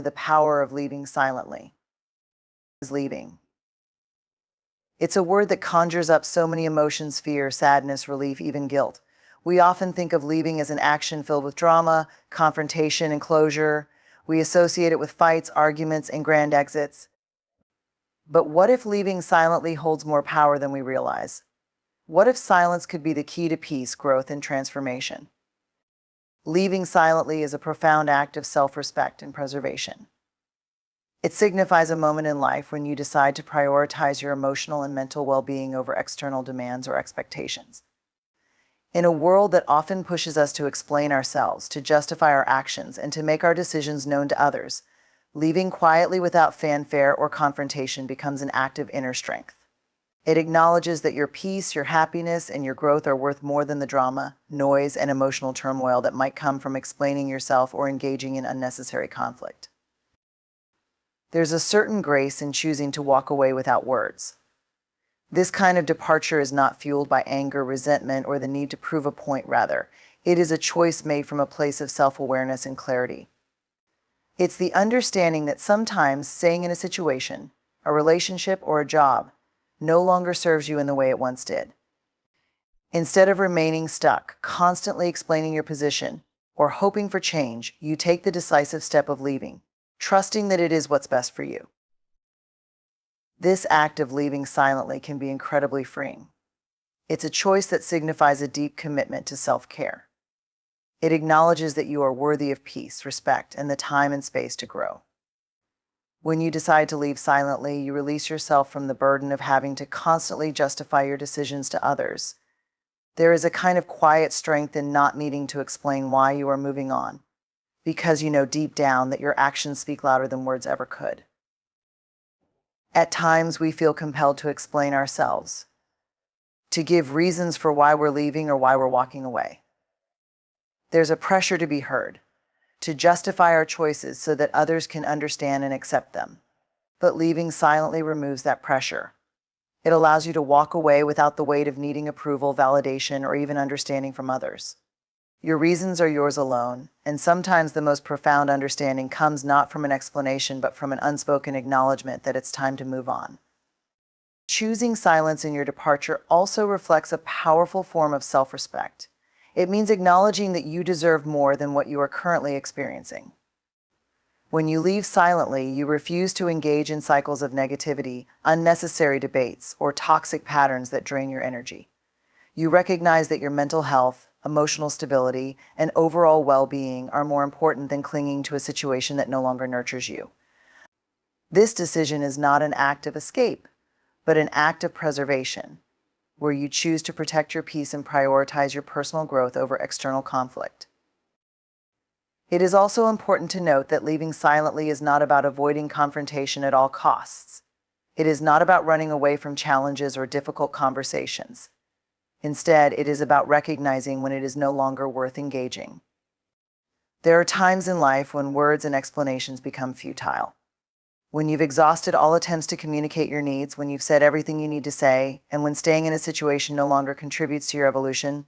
The power of leaving silently. Is leaving. It's a word that conjures up so many emotions: fear, sadness, relief, even guilt. We often think of leaving as an action filled with drama, confrontation, and closure. We associate it with fights, arguments, and grand exits. But what if leaving silently holds more power than we realize? What if silence could be the key to peace, growth, and transformation? Leaving silently is a profound act of self-respect and preservation. It signifies a moment in life when you decide to prioritize your emotional and mental well-being over external demands or expectations. In a world that often pushes us to explain ourselves, to justify our actions, and to make our decisions known to others, leaving quietly without fanfare or confrontation becomes an act of inner strength. It acknowledges that your peace, your happiness, and your growth are worth more than the drama, noise, and emotional turmoil that might come from explaining yourself or engaging in unnecessary conflict. There's a certain grace in choosing to walk away without words. This kind of departure is not fueled by anger, resentment, or the need to prove a point. Rather, it is a choice made from a place of self-awareness and clarity. It's the understanding that sometimes staying in a situation, a relationship, or a job no longer serves you in the way it once did. Instead of remaining stuck, constantly explaining your position, or hoping for change, you take the decisive step of leaving, trusting that it is what's best for you. This act of leaving silently can be incredibly freeing. It's a choice that signifies a deep commitment to self-care. It acknowledges that you are worthy of peace, respect, and the time and space to grow. When you decide to leave silently, you release yourself from the burden of having to constantly justify your decisions to others. There is a kind of quiet strength in not needing to explain why you are moving on, because you know deep down that your actions speak louder than words ever could. At times, we feel compelled to explain ourselves, to give reasons for why we're leaving or why we're walking away. There's a pressure to be heard, to justify our choices so that others can understand and accept them. But leaving silently removes that pressure. It allows you to walk away without the weight of needing approval, validation, or even understanding from others. Your reasons are yours alone, and sometimes the most profound understanding comes not from an explanation but from an unspoken acknowledgement that it's time to move on. Choosing silence in your departure also reflects a powerful form of self-respect. It means acknowledging that you deserve more than what you are currently experiencing. When you leave silently, you refuse to engage in cycles of negativity, unnecessary debates, or toxic patterns that drain your energy. You recognize that your mental health, emotional stability, and overall well-being are more important than clinging to a situation that no longer nurtures you. This decision is not an act of escape, but an act of preservation, where you choose to protect your peace and prioritize your personal growth over external conflict. It is also important to note that leaving silently is not about avoiding confrontation at all costs. It is not about running away from challenges or difficult conversations. Instead, it is about recognizing when it is no longer worth engaging. There are times in life when words and explanations become futile. When you've exhausted all attempts to communicate your needs, when you've said everything you need to say, and when staying in a situation no longer contributes to your evolution,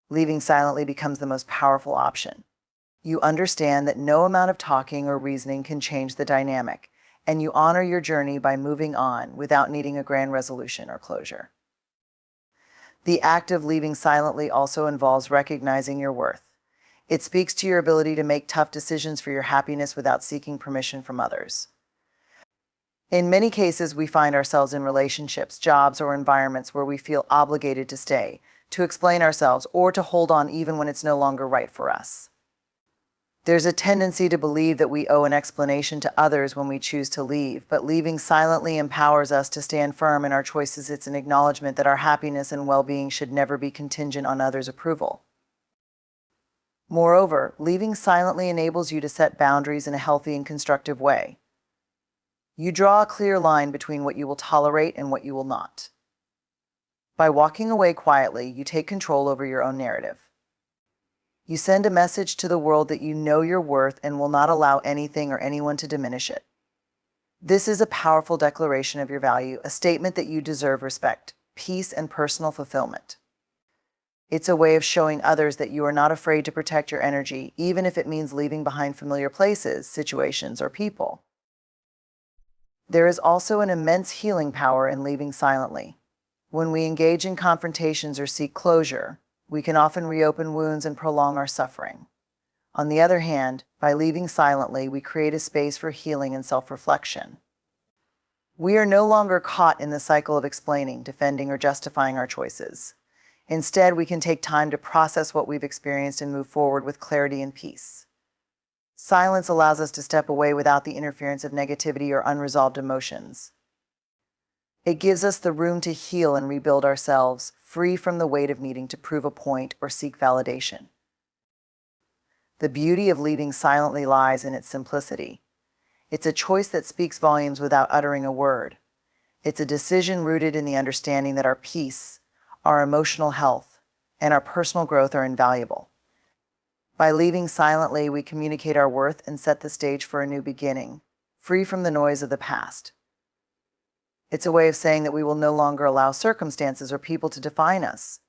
leaving silently becomes the most powerful option. You understand that no amount of talking or reasoning can change the dynamic, and you honor your journey by moving on without needing a grand resolution or closure. The act of leaving silently also involves recognizing your worth. It speaks to your ability to make tough decisions for your happiness without seeking permission from others. In many cases, we find ourselves in relationships, jobs, or environments where we feel obligated to stay, to explain ourselves, or to hold on even when it's no longer right for us. There's a tendency to believe that we owe an explanation to others when we choose to leave, but leaving silently empowers us to stand firm in our choices. It's an acknowledgement that our happiness and well-being should never be contingent on others' approval. Moreover, leaving silently enables you to set boundaries in a healthy and constructive way. You draw a clear line between what you will tolerate and what you will not. By walking away quietly, you take control over your own narrative. You send a message to the world that you know your worth and will not allow anything or anyone to diminish it. This is a powerful declaration of your value, a statement that you deserve respect, peace, and personal fulfillment. It's a way of showing others that you are not afraid to protect your energy, even if it means leaving behind familiar places, situations, or people. There is also an immense healing power in leaving silently. When we engage in confrontations or seek closure, we can often reopen wounds and prolong our suffering. On the other hand, by leaving silently, we create a space for healing and self-reflection. We are no longer caught in the cycle of explaining, defending, or justifying our choices. Instead, we can take time to process what we've experienced and move forward with clarity and peace. Silence allows us to step away without the interference of negativity or unresolved emotions. It gives us the room to heal and rebuild ourselves, free from the weight of needing to prove a point or seek validation. The beauty of leaving silently lies in its simplicity. It's a choice that speaks volumes without uttering a word. It's a decision rooted in the understanding that our peace, our emotional health, and our personal growth are invaluable. By leaving silently, we communicate our worth and set the stage for a new beginning, free from the noise of the past. It's a way of saying that we will no longer allow circumstances or people to define us.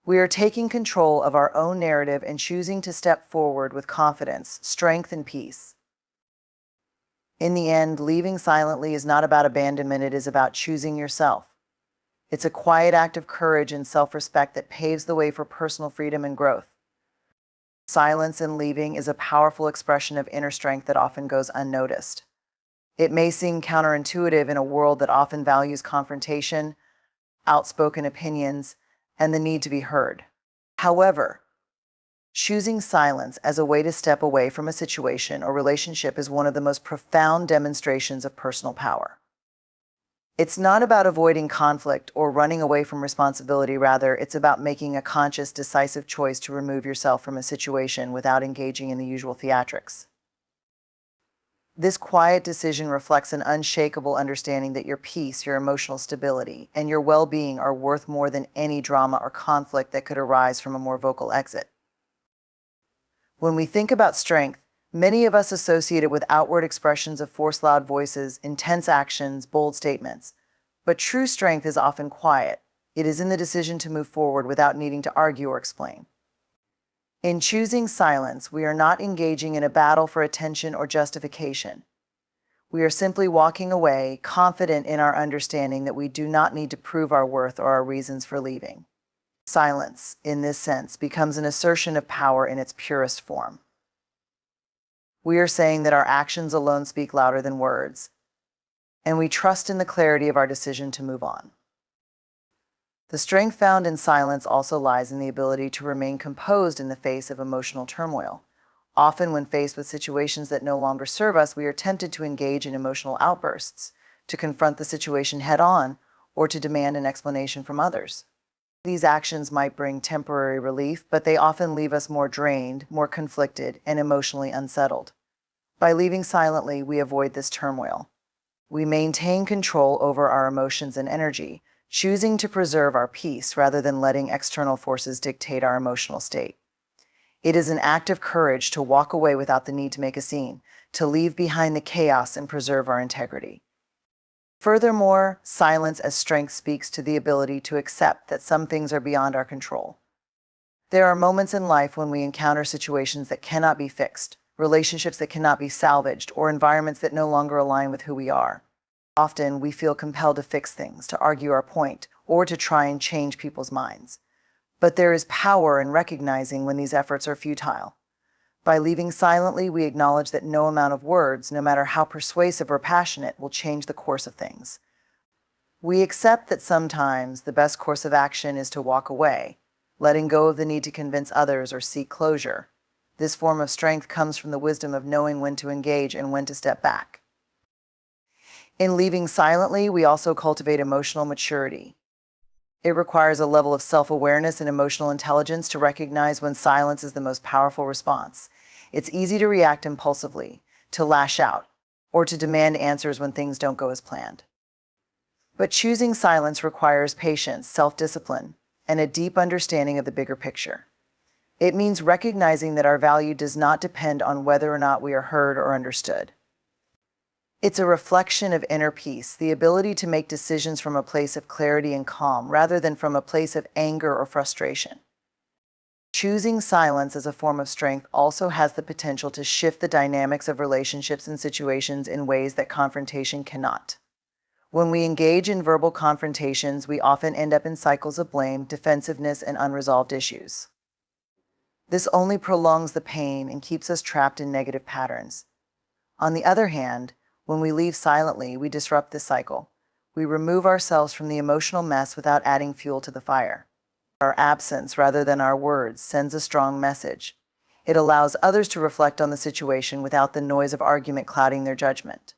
We are taking control of our own narrative and choosing to step forward with confidence, strength, and peace. In the end, leaving silently is not about abandonment, it is about choosing yourself. It's a quiet act of courage and self-respect that paves the way for personal freedom and growth. Silence in leaving is a powerful expression of inner strength that often goes unnoticed. It may seem counterintuitive in a world that often values confrontation, outspoken opinions, and the need to be heard. However, choosing silence as a way to step away from a situation or relationship is one of the most profound demonstrations of personal power. It's not about avoiding conflict or running away from responsibility. Rather, it's about making a conscious, decisive choice to remove yourself from a situation without engaging in the usual theatrics. This quiet decision reflects an unshakable understanding that your peace, your emotional stability, and your well-being are worth more than any drama or conflict that could arise from a more vocal exit. When we think about strength, many of us associate it with outward expressions of forced loud voices, intense actions, bold statements. But true strength is often quiet. It is in the decision to move forward without needing to argue or explain. In choosing silence, we are not engaging in a battle for attention or justification. We are simply walking away, confident in our understanding that we do not need to prove our worth or our reasons for leaving. Silence, in this sense, becomes an assertion of power in its purest form. We are saying that our actions alone speak louder than words, and we trust in the clarity of our decision to move on. The strength found in silence also lies in the ability to remain composed in the face of emotional turmoil. Often, when faced with situations that no longer serve us, we are tempted to engage in emotional outbursts, to confront the situation head-on, or to demand an explanation from others. These actions might bring temporary relief, but they often leave us more drained, more conflicted, and emotionally unsettled. By leaving silently, we avoid this turmoil. We maintain control over our emotions and energy, choosing to preserve our peace rather than letting external forces dictate our emotional state. It is an act of courage to walk away without the need to make a scene, to leave behind the chaos and preserve our integrity. Furthermore, silence as strength speaks to the ability to accept that some things are beyond our control. There are moments in life when we encounter situations that cannot be fixed, relationships that cannot be salvaged, or environments that no longer align with who we are. Often, we feel compelled to fix things, to argue our point, or to try and change people's minds. But there is power in recognizing when these efforts are futile. By leaving silently, we acknowledge that no amount of words, no matter how persuasive or passionate, will change the course of things. We accept that sometimes the best course of action is to walk away, letting go of the need to convince others or seek closure. This form of strength comes from the wisdom of knowing when to engage and when to step back. In leaving silently, we also cultivate emotional maturity. It requires a level of self-awareness and emotional intelligence to recognize when silence is the most powerful response. It's easy to react impulsively, to lash out, or to demand answers when things don't go as planned. But choosing silence requires patience, self-discipline, and a deep understanding of the bigger picture. It means recognizing that our value does not depend on whether or not we are heard or understood. It's a reflection of inner peace, the ability to make decisions from a place of clarity and calm rather than from a place of anger or frustration. Choosing silence as a form of strength also has the potential to shift the dynamics of relationships and situations in ways that confrontation cannot. When we engage in verbal confrontations, we often end up in cycles of blame, defensiveness, and unresolved issues. This only prolongs the pain and keeps us trapped in negative patterns. On the other hand, when we leave silently, we disrupt this cycle. We remove ourselves from the emotional mess without adding fuel to the fire. Our absence, rather than our words, sends a strong message. It allows others to reflect on the situation without the noise of argument clouding their judgment.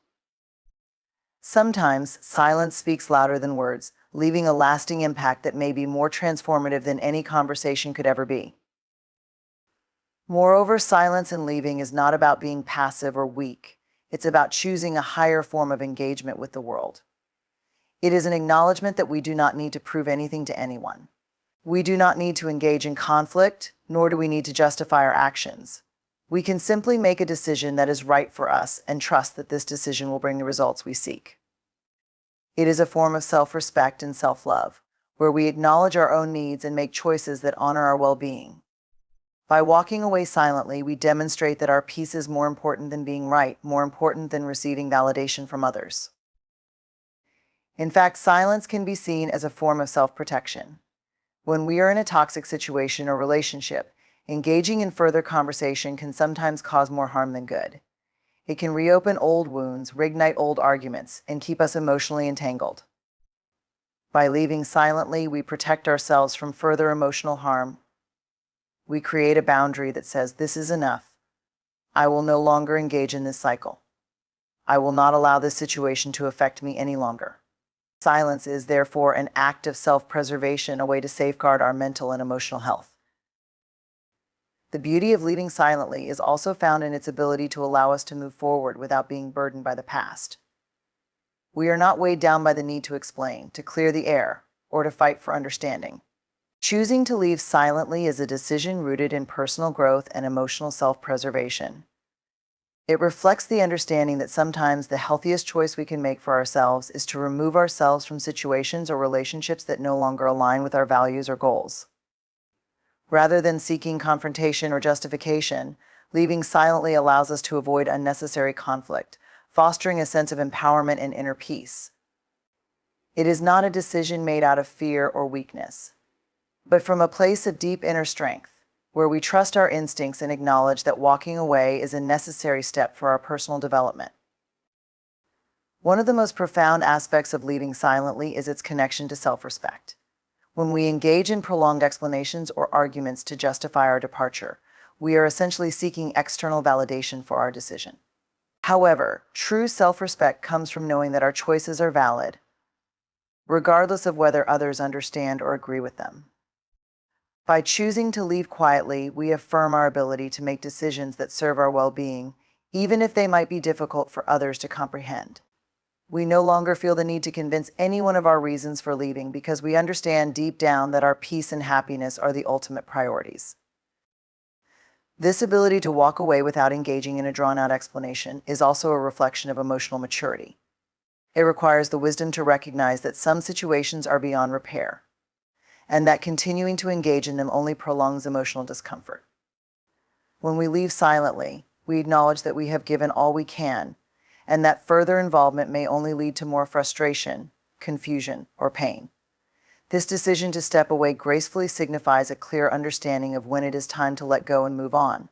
Sometimes, silence speaks louder than words, leaving a lasting impact that may be more transformative than any conversation could ever be. Moreover, silence in leaving is not about being passive or weak. It's about choosing a higher form of engagement with the world. It is an acknowledgement that we do not need to prove anything to anyone. We do not need to engage in conflict, nor do we need to justify our actions. We can simply make a decision that is right for us and trust that this decision will bring the results we seek. It is a form of self-respect and self-love, where we acknowledge our own needs and make choices that honor our well-being. By walking away silently, we demonstrate that our peace is more important than being right, more important than receiving validation from others. In fact, silence can be seen as a form of self-protection. When we are in a toxic situation or relationship, engaging in further conversation can sometimes cause more harm than good. It can reopen old wounds, reignite old arguments, and keep us emotionally entangled. By leaving silently, we protect ourselves from further emotional harm. We create a boundary that says, "This is enough. I will no longer engage in this cycle. I will not allow this situation to affect me any longer." Silence is therefore an act of self-preservation, a way to safeguard our mental and emotional health. The beauty of leaving silently is also found in its ability to allow us to move forward without being burdened by the past. We are not weighed down by the need to explain, to clear the air, or to fight for understanding. Choosing to leave silently is a decision rooted in personal growth and emotional self-preservation. It reflects the understanding that sometimes the healthiest choice we can make for ourselves is to remove ourselves from situations or relationships that no longer align with our values or goals. Rather than seeking confrontation or justification, leaving silently allows us to avoid unnecessary conflict, fostering a sense of empowerment and inner peace. It is not a decision made out of fear or weakness, but from a place of deep inner strength, where we trust our instincts and acknowledge that walking away is a necessary step for our personal development. One of the most profound aspects of leaving silently is its connection to self-respect. When we engage in prolonged explanations or arguments to justify our departure, we are essentially seeking external validation for our decision. However, true self-respect comes from knowing that our choices are valid, regardless of whether others understand or agree with them. By choosing to leave quietly, we affirm our ability to make decisions that serve our well-being, even if they might be difficult for others to comprehend. We no longer feel the need to convince anyone of our reasons for leaving because we understand deep down that our peace and happiness are the ultimate priorities. This ability to walk away without engaging in a drawn-out explanation is also a reflection of emotional maturity. It requires the wisdom to recognize that some situations are beyond repair, and that continuing to engage in them only prolongs emotional discomfort. When we leave silently, we acknowledge that we have given all we can, and that further involvement may only lead to more frustration, confusion, or pain. This decision to step away gracefully signifies a clear understanding of when it is time to let go and move on.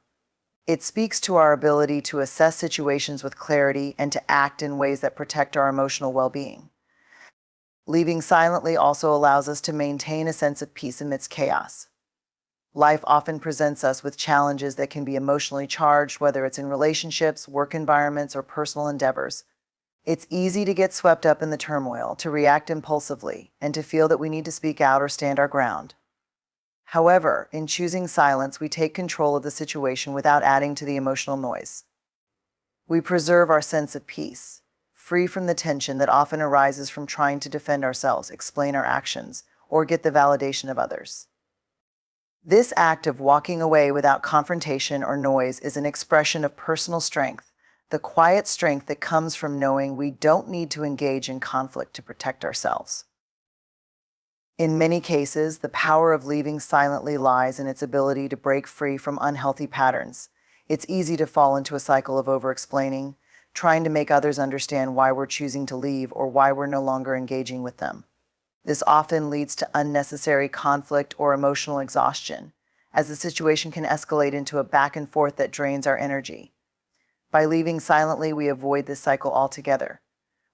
It speaks to our ability to assess situations with clarity and to act in ways that protect our emotional well-being. Leaving silently also allows us to maintain a sense of peace amidst chaos. Life often presents us with challenges that can be emotionally charged, whether it's in relationships, work environments, or personal endeavors. It's easy to get swept up in the turmoil, to react impulsively, and to feel that we need to speak out or stand our ground. However, in choosing silence, we take control of the situation without adding to the emotional noise. We preserve our sense of peace, free from the tension that often arises from trying to defend ourselves, explain our actions, or get the validation of others. This act of walking away without confrontation or noise is an expression of personal strength, the quiet strength that comes from knowing we don't need to engage in conflict to protect ourselves. In many cases, the power of leaving silently lies in its ability to break free from unhealthy patterns. It's easy to fall into a cycle of over-explaining, trying to make others understand why we're choosing to leave or why we're no longer engaging with them. This often leads to unnecessary conflict or emotional exhaustion, as the situation can escalate into a back and forth that drains our energy. By leaving silently, we avoid this cycle altogether.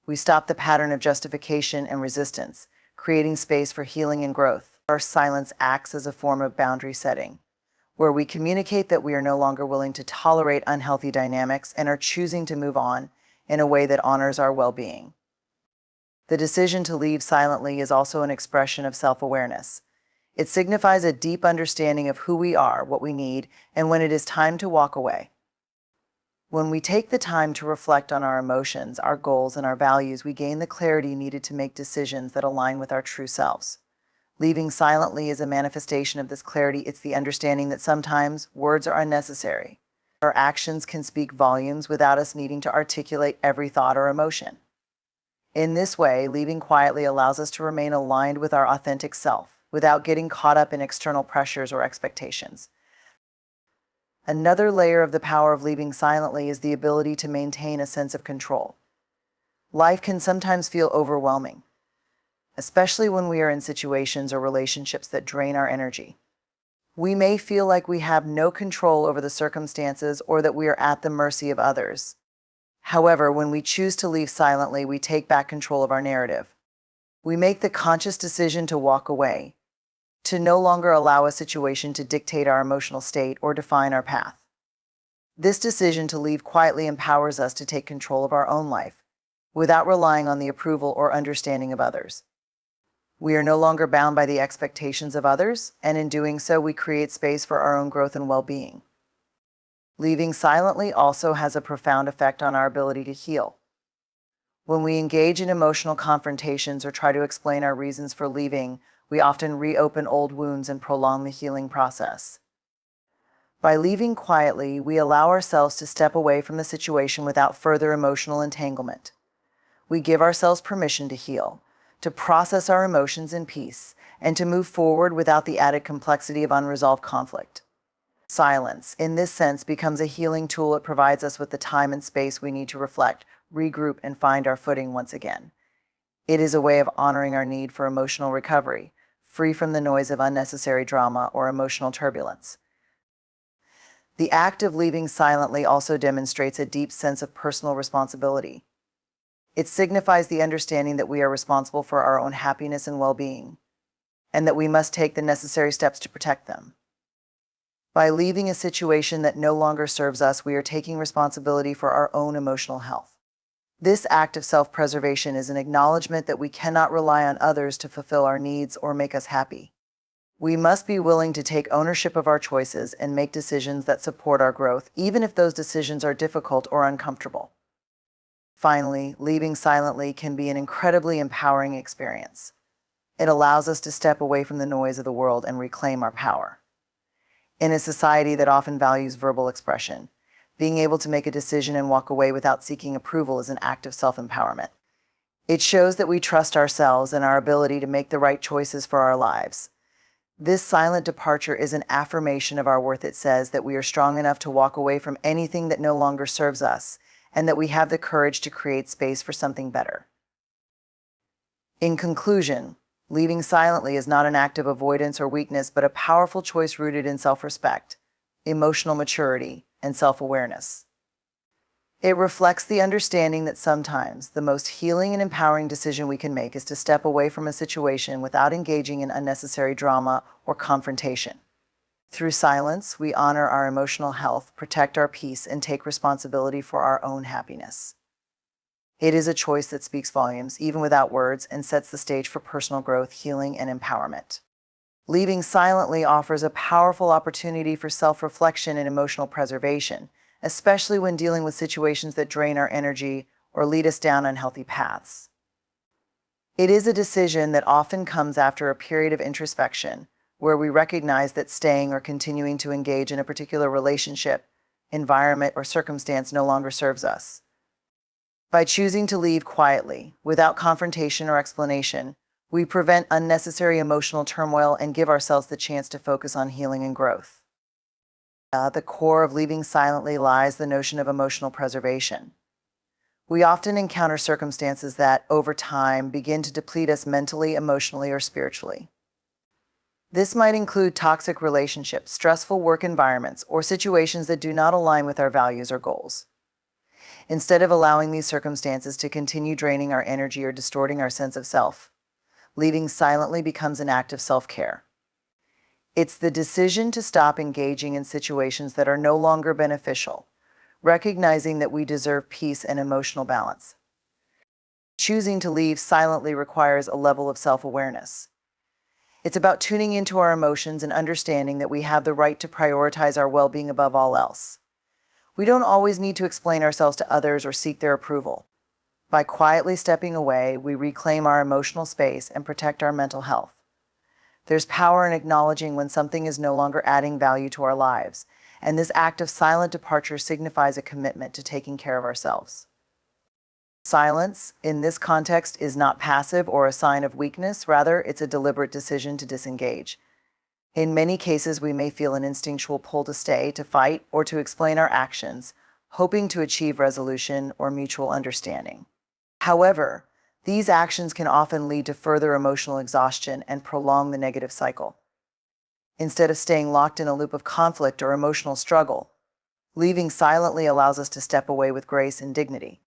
We stop the pattern of justification and resistance, creating space for healing and growth. Our silence acts as a form of boundary setting, where we communicate that we are no longer willing to tolerate unhealthy dynamics and are choosing to move on in a way that honors our well-being. The decision to leave silently is also an expression of self-awareness. It signifies a deep understanding of who we are, what we need, and when it is time to walk away. When we take the time to reflect on our emotions, our goals, and our values, we gain the clarity needed to make decisions that align with our true selves. Leaving silently is a manifestation of this clarity. It's the understanding that sometimes words are unnecessary. Our actions can speak volumes without us needing to articulate every thought or emotion. In this way, leaving quietly allows us to remain aligned with our authentic self, without getting caught up in external pressures or expectations. Another layer of the power of leaving silently is the ability to maintain a sense of control. Life can sometimes feel overwhelming, especially when we are in situations or relationships that drain our energy. We may feel like we have no control over the circumstances or that we are at the mercy of others. However, when we choose to leave silently, we take back control of our narrative. We make the conscious decision to walk away, to no longer allow a situation to dictate our emotional state or define our path. This decision to leave quietly empowers us to take control of our own life, without relying on the approval or understanding of others. We are no longer bound by the expectations of others, and in doing so, we create space for our own growth and well-being. Leaving silently also has a profound effect on our ability to heal. When we engage in emotional confrontations or try to explain our reasons for leaving, we often reopen old wounds and prolong the healing process. By leaving quietly, we allow ourselves to step away from the situation without further emotional entanglement. We give ourselves permission to heal, to process our emotions in peace, and to move forward without the added complexity of unresolved conflict. Silence, in this sense, becomes a healing tool. It provides us with the time and space we need to reflect, regroup, and find our footing once again. It is a way of honoring our need for emotional recovery, free from the noise of unnecessary drama or emotional turbulence. The act of leaving silently also demonstrates a deep sense of personal responsibility. It signifies the understanding that we are responsible for our own happiness and well-being, and that we must take the necessary steps to protect them. By leaving a situation that no longer serves us, we are taking responsibility for our own emotional health. This act of self-preservation is an acknowledgement that we cannot rely on others to fulfill our needs or make us happy. We must be willing to take ownership of our choices and make decisions that support our growth, even if those decisions are difficult or uncomfortable. Finally, leaving silently can be an incredibly empowering experience. It allows us to step away from the noise of the world and reclaim our power. In a society that often values verbal expression, being able to make a decision and walk away without seeking approval is an act of self-empowerment. It shows that we trust ourselves and our ability to make the right choices for our lives. This silent departure is an affirmation of our worth. It says that we are strong enough to walk away from anything that no longer serves us, and that we have the courage to create space for something better. In conclusion, leaving silently is not an act of avoidance or weakness, but a powerful choice rooted in self-respect, emotional maturity, and self-awareness. It reflects the understanding that sometimes the most healing and empowering decision we can make is to step away from a situation without engaging in unnecessary drama or confrontation. Through silence, we honor our emotional health, protect our peace, and take responsibility for our own happiness. It is a choice that speaks volumes, even without words, and sets the stage for personal growth, healing, and empowerment. Leaving silently offers a powerful opportunity for self-reflection and emotional preservation, especially when dealing with situations that drain our energy or lead us down unhealthy paths. It is a decision that often comes after a period of introspection, where we recognize that staying or continuing to engage in a particular relationship environment, or circumstance no longer serves us. By choosing to leave quietly, without confrontation or explanation, we prevent unnecessary emotional turmoil and give ourselves the chance to focus on healing and growth. At the core of leaving silently lies the notion of emotional preservation. We often encounter circumstances that, over time, begin to deplete us mentally, emotionally, or spiritually. This might include toxic relationships, stressful work environments, or situations that do not align with our values or goals. Instead of allowing these circumstances to continue draining our energy or distorting our sense of self, leaving silently becomes an act of self-care. It's the decision to stop engaging in situations that are no longer beneficial, recognizing that we deserve peace and emotional balance. Choosing to leave silently requires a level of self-awareness. It's about tuning into our emotions and understanding that we have the right to prioritize our well-being above all else. We don't always need to explain ourselves to others or seek their approval. By quietly stepping away, we reclaim our emotional space and protect our mental health. There's power in acknowledging when something is no longer adding value to our lives, and this act of silent departure signifies a commitment to taking care of ourselves. Silence, in this context, is not passive or a sign of weakness. Rather, it's a deliberate decision to disengage. In many cases, we may feel an instinctual pull to stay, to fight, or to explain our actions, hoping to achieve resolution or mutual understanding. However, these actions can often lead to further emotional exhaustion and prolong the negative cycle. Instead of staying locked in a loop of conflict or emotional struggle, leaving silently allows us to step away with grace and dignity.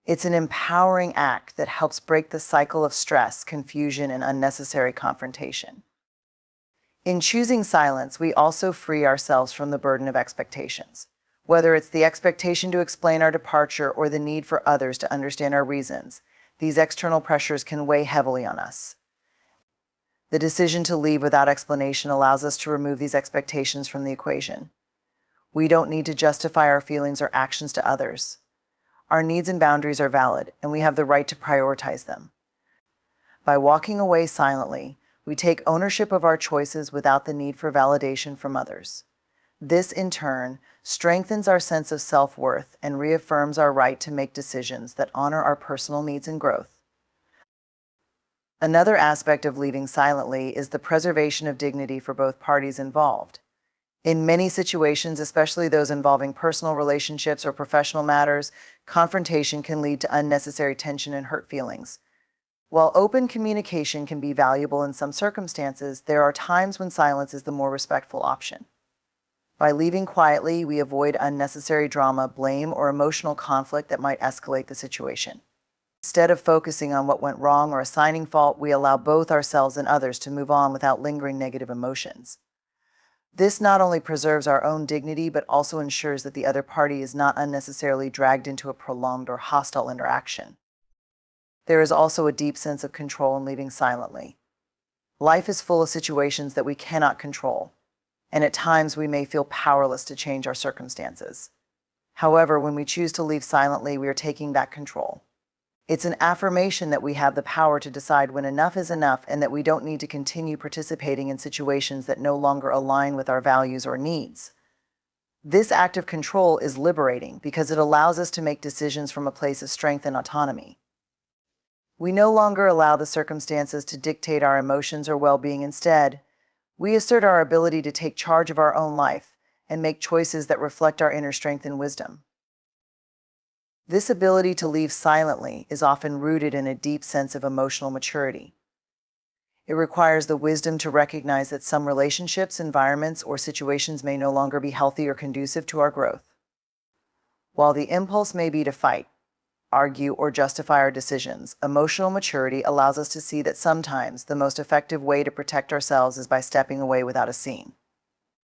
It's an empowering act that helps break the cycle of stress, confusion, and unnecessary confrontation. In choosing silence, we also free ourselves from the burden of expectations. Whether it's the expectation to explain our departure or the need for others to understand our reasons, these external pressures can weigh heavily on us. The decision to leave without explanation allows us to remove these expectations from the equation. We don't need to justify our feelings or actions to others. Our needs and boundaries are valid, and we have the right to prioritize them. By walking away silently, we take ownership of our choices without the need for validation from others. This, in turn, strengthens our sense of self-worth and reaffirms our right to make decisions that honor our personal needs and growth. Another aspect of leaving silently is the preservation of dignity for both parties involved. In many situations, especially those involving personal relationships or professional matters, confrontation can lead to unnecessary tension and hurt feelings. While open communication can be valuable in some circumstances, there are times when silence is the more respectful option. By leaving quietly, we avoid unnecessary drama, blame, or emotional conflict that might escalate the situation. Instead of focusing on what went wrong or assigning fault, we allow both ourselves and others to move on without lingering negative emotions. This not only preserves our own dignity, but also ensures that the other party is not unnecessarily dragged into a prolonged or hostile interaction. There is also a deep sense of control in leaving silently. Life is full of situations that we cannot control, and at times we may feel powerless to change our circumstances. However, when we choose to leave silently, we are taking back control. It's an affirmation that we have the power to decide when enough is enough and that we don't need to continue participating in situations that no longer align with our values or needs. This act of control is liberating because it allows us to make decisions from a place of strength and autonomy. We no longer allow the circumstances to dictate our emotions or well-being. Instead, we assert our ability to take charge of our own life and make choices that reflect our inner strength and wisdom. This ability to leave silently is often rooted in a deep sense of emotional maturity. It requires the wisdom to recognize that some relationships, environments, or situations may no longer be healthy or conducive to our growth. While the impulse may be to fight, argue, or justify our decisions, emotional maturity allows us to see that sometimes the most effective way to protect ourselves is by stepping away without a scene.